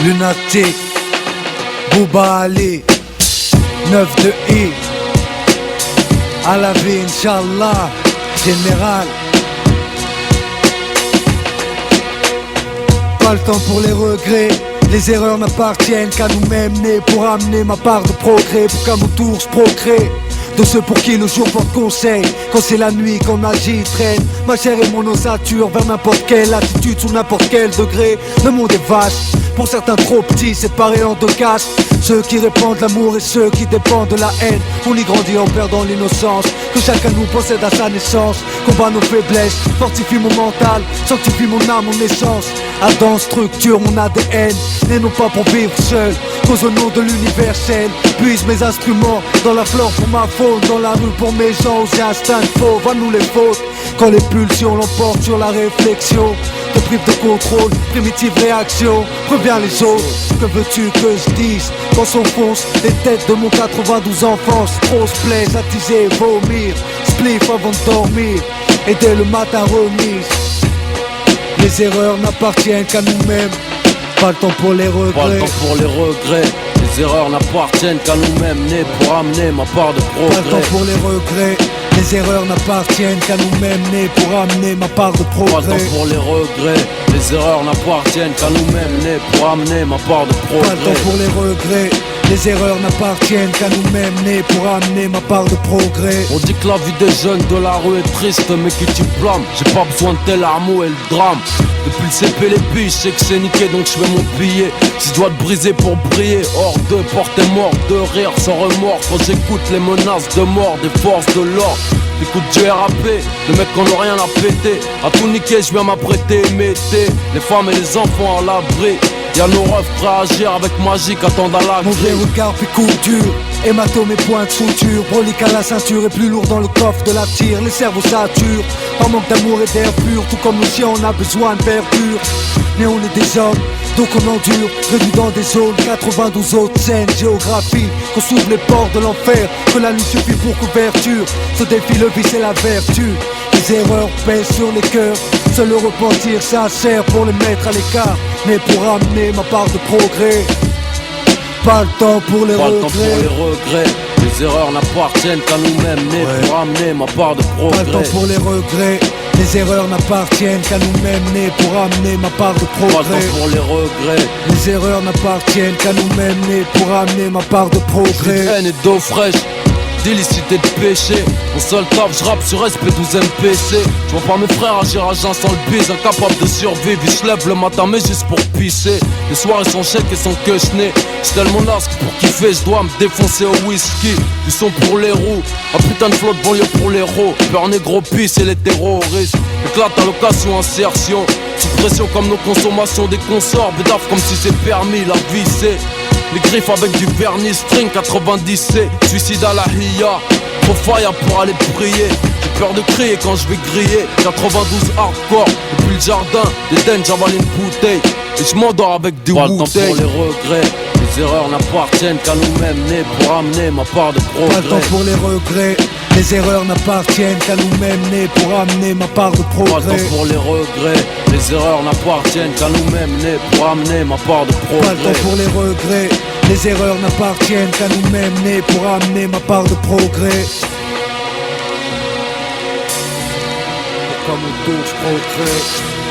Lunatic, Bouba Ali, 9 de I, à la vie, Inch'Allah, général. Pas le temps pour les regrets, les erreurs n'appartiennent qu'à nous-mêmes, nés pour amener ma part de progrès, pour qu'à mon tour je procrée. De ceux pour qui le jour porte conseil, quand c'est la nuit qu'on agit, traîne ma chair et mon ossature vers n'importe quelle attitude, sous n'importe quel degré. Le monde est vaste, pour certains trop petits, séparés en deux castes. Ceux qui répandent l'amour et ceux qui dépendent de la haine. On y grandit en perdant l'innocence que chacun nous possède à sa naissance. Combat nos faiblesses, fortifie mon mental, sanctifie mon âme, mon essence. Adam structure mon ADN, et non pas pour vivre seul, cause au nom de l'universel. Puise mes instruments dans la flore pour ma faune, dans la rue pour mes gens, aux instincts faux, va nous les fautes. Quand les pulsions l'emportent sur la réflexion, te prive de contrôle, primitive réaction, reviens les autres. Que veux-tu que je dise quand s'enfoncent les têtes de mon 92 enfance? Trop se plaise, attiser, vomir, spliff avant de dormir, et dès le matin remise. Les erreurs n'appartiennent qu'à nous-mêmes, pas le temps pour les regrets. Pas le temps pour les regrets, les erreurs n'appartiennent qu'à nous-mêmes, nés pour amener ma part de progrès. Pas le temps pour les regrets, les erreurs n'appartiennent qu'à nous-mêmes, nés pour amener ma part de progrès. Pas le temps pour les regrets, les erreurs n'appartiennent qu'à nous-mêmes, nés pour amener ma part de progrès. Pas le temps pour les regrets, les erreurs n'appartiennent qu'à nous-mêmes, nés pour amener ma part de progrès. On dit que la vie des jeunes de la rue est triste, mais qui tu blâmes? J'ai pas besoin de tel armeau et le drame. Depuis le CP les billes, je sais que c'est niqué donc je fais mon billet. Si je dois te briser pour briller, hors de portée mort, de rire sans remords. Quand j'écoute les menaces de mort des forces de l'ordre, j'écoute du RAP, les mecs qu'on n'a rien à péter. À tout niquer, je viens m'apprêter, mettez les femmes et les enfants à l'abri. Y'a nos refs prêts à agir avec magie qu'attendent à la Mon vrai regard fait coup dur, hématome et points de suture, brolique à la ceinture et plus lourd dans le coffre de la tire. Les cerveaux saturent, par manque d'amour et d'air pur, tout comme nos chiens on a besoin de verdure. Mais on est des hommes, donc on endure, réduit dans des zones, 92 autres scènes, géographie, qu'on s'ouvre les portes de l'enfer, que la nuit suffit pour couverture. Ce défi le vice et la vertu, les erreurs pèsent sur les cœurs, seul le repentir sincère pour les mettre à l'écart, mais pour amener ma part de progrès. Pas le temps pour les regrets, les erreurs n'appartiennent qu'à nous-mêmes, nés pour amener ma part de progrès. Pas le temps pour les regrets, les erreurs n'appartiennent qu'à nous-mêmes, nés pour amener ma part de progrès. Pas le temps pour les regrets, les erreurs n'appartiennent qu'à nous-mêmes, nés pour amener ma part de progrès. De haine et d'eau fraîche, d'illicité de péché. Mon seul taf, j'rappe sur SP12 MPC. J'vois pas mes frères agir à jeun sans le bise, incapable de survivre. Ils se lèvent le matin mais juste pour pisser. Les soirées sont chèques et sont quechenées. J'suis tellement nasque pour kiffer, j'dois me défoncer au whisky. Du son pour les roues, un putain de flotte banlieue pour les héros. Peur négro pisse et les terroristes éclate à l'occasion, insertion. Sous pression comme nos consommations des consorts. Bédaf comme si c'est permis, la vie c'est les griffes avec du vernis, string 90C, suicide à la hiya, trop fire pour aller prier. J'ai peur de crier quand je vais griller, 92 hardcore, depuis le jardin, des dents j'avale une bouteille, et je m'endors avec du Wu-Tang. Pas le temps pour les regrets, les erreurs n'appartiennent qu'à nous-mêmes, nés pour amener ma part de progrès. Pas le temps pour les regrets, les erreurs n'appartiennent qu'à nous-mêmes, nés pour amener ma part de progrès. Pas le temps pour les regrets, les erreurs n'appartiennent qu'à nous-mêmes, nés pour amener ma part de progrès. Pas le temps pour les regrets, les erreurs n'appartiennent qu'à nous-mêmes, nés pour amener ma part de progrès. Comme on touche progrès.